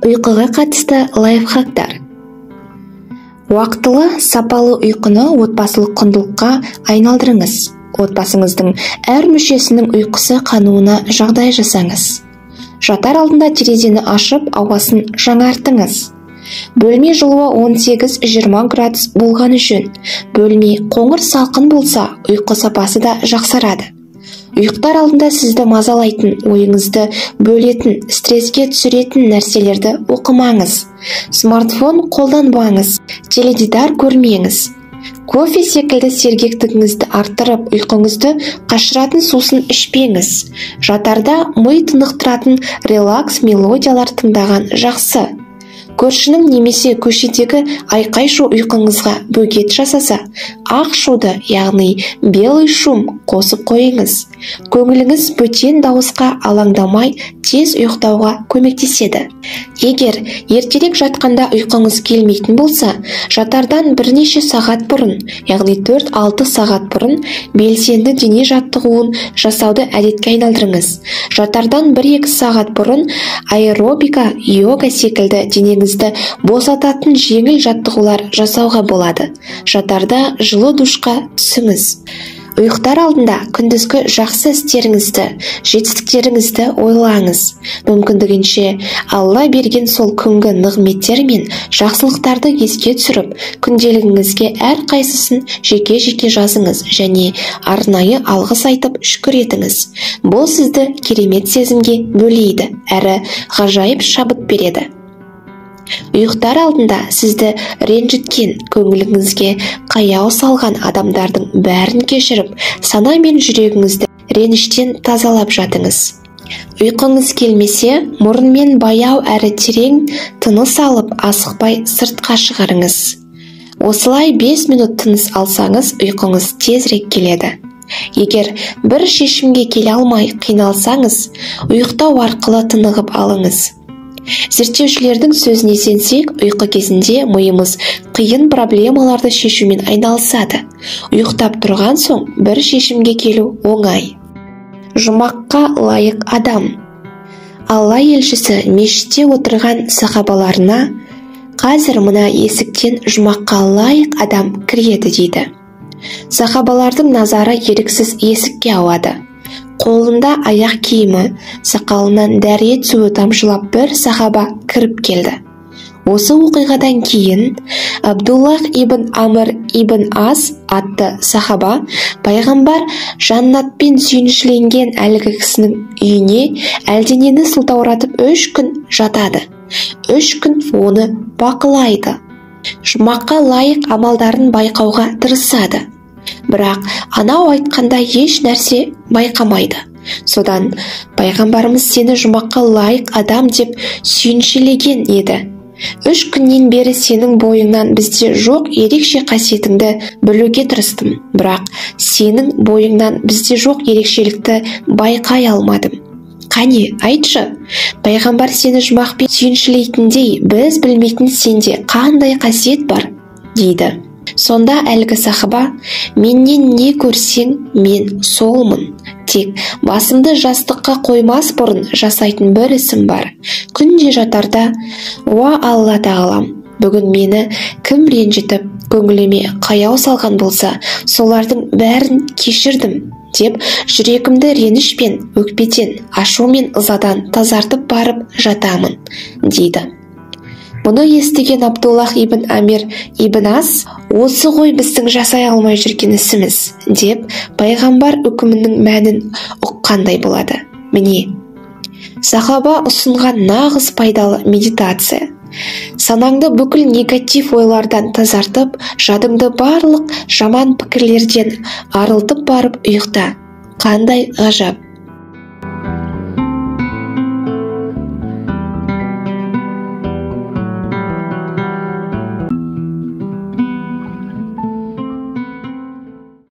Ұйқыға қатысты лайфхактар. Уақытылы, сапалы ұйқыны отбасылық құндылыққа айналдырыңыз. Отбасыңыздың әр мүшесінің ұйқысы қануына жағдай жасаңыз. Жатар алдында терезені ашып, ауасын жаңартыңыз. Бөлме жылуы 18-20 градус болғаны жөн. Бөлме қоңыр салқын болса, ұйқы сапасы да жақсарады. Ұйықтар алдында сізді мазалайтын, ойыңызды бөлетін, стреске түсіретін нәрселерді оқымаңыз. Смартфон қолданбаңыз, теледидар көрмеңіз. Кофе секілді сергектігіңізді арттырып, ұйқыңызды қашыратын сусын ішпеңіз. Жатарда ми тынықтыратын релакс мелодиялар тыңдаған жақсы. Көршінің немесе көшедегі айқай-шу ұйқыңызға бөгет жасаса, ақ шуды, яғни белый шум қосып қойыңыз. Көңіліңіз бөтен дауысқа алаңдамай, тез ұйықтауға көмектеседі. Егер ертерек жатқанда ұйқыңыз келмейтін болса, жатардан бірнеше сағат бұрын, яғни 4-6 сағат бұрын белсенді дене жаттығуын жасауды әдетке айналдырыңыз. Жатардан 1-2 сағат бұрын аэробика, йога секілді денеңізді босататын жеңіл жаттығулар жасауға болады. Жатарда жылы душқа түсіңіз. Ұйықтар алдында күндізгі жақсы істеріңізді, жетістіктеріңізді ойлаңыз. Мүмкіндігінше Алла берген сол күнгі нығметтер мен жақсылықтарды еске түсіріп, күнделігіңізге әр қайсысын жеке-жеке жазыңыз және арнайы алғыс айтып шүкір етіңіз. Бұл сізді керемет сезімге бөлейді, әрі ғажайып шабыт береді. Ұйықтар алдында сізді ренжіткен, көңіліңізге қаяу салған адамдардың бәрін кешіріп, сана мен жүрегіңізді реніштен тазалап жатыңыз. Ұйқыңыз келмесе, мұрынмен баяу әрі терең тыныс алып, асықпай сыртқа шығарыңыз. Осылай 5 минут тыныс алсаңыз, ұйқыңыз тезірек келеді. Егер бір шешімге келе алмай қиналсаңыз, ұйықтау арқылы тынығып алыңыз. Зерттеушілердің сөзіне сенсек, ұйқы кезінде миымыз қиын проблемаларды шешумен айналысады. Ұйықтап тұрған соң бір шешімге келу оңай. Жұмаққа лайық адам. Алла елшісі мешітте отырған сахабаларына, қазір мына есіктен жұмаққа лайық адам кіреді дейді. Сахабалардың назары еріксіз есікке ауады. Қолында аяқ киімі, сақалынан дәрет суы тамшылап бір сахаба кіріп келді. Осы оқиғадан кейін Абдуллах ибн Амр ибн Ас атты сахаба пайғамбар жаннатпен сүйіншіленген әлгі кісінің үйіне әлденені сылтауратып 3 күн жатады. 3 күн оны бақылайды. Жұмаққа лайық амалдарын байқауға тырысады. Бірақ анау айтқанда еш нәрсе байқамайды. Содан пайғамбарымыз сені жұмаққа лайық адам деп сүйіншілеген еді. 3 күннен бері сенің бойыңнан бізде жоқ ерекше қасиетіңді білуге тырыстым. Бірақ сенің бойыңнан бізде жоқ ерекшелікті байқай алмадым. Қане, айтшы, пайғамбар сені жұмақпен сүйіншілейтіндей, біз білмейтін сенде қандай қасиет бар, дейді. Сонда әлгі сахаба, менен не көрсең, мен солмын. Тек басымды жастыққа қоймас бұрын жасайтын бір ісім бар. Күнде жатарда, уа Алла тағалам, бүгін мені кім ренжітіп, көңіліме қаяу салған болса, солардың бәрін кешірдім, деп жүрегімді ренішпен, өкпеден, ашу мен ызадан тазартып барып жатамын, дейді. Бұны естіген Абдуллах ибн Амир ибн Ас, осы ғой біздің жасай алмай жүрген ісіміз, деп пайғамбар үкімінің мәнін ұққандай болады. Міне, сахаба ұсынған нағыз пайдалы медитация. Санаңды бүкіл негатив ойлардан тазартып, жадыңды барлық жаман пікірлерден арылтып барып ұйықта. Қандай ғажап!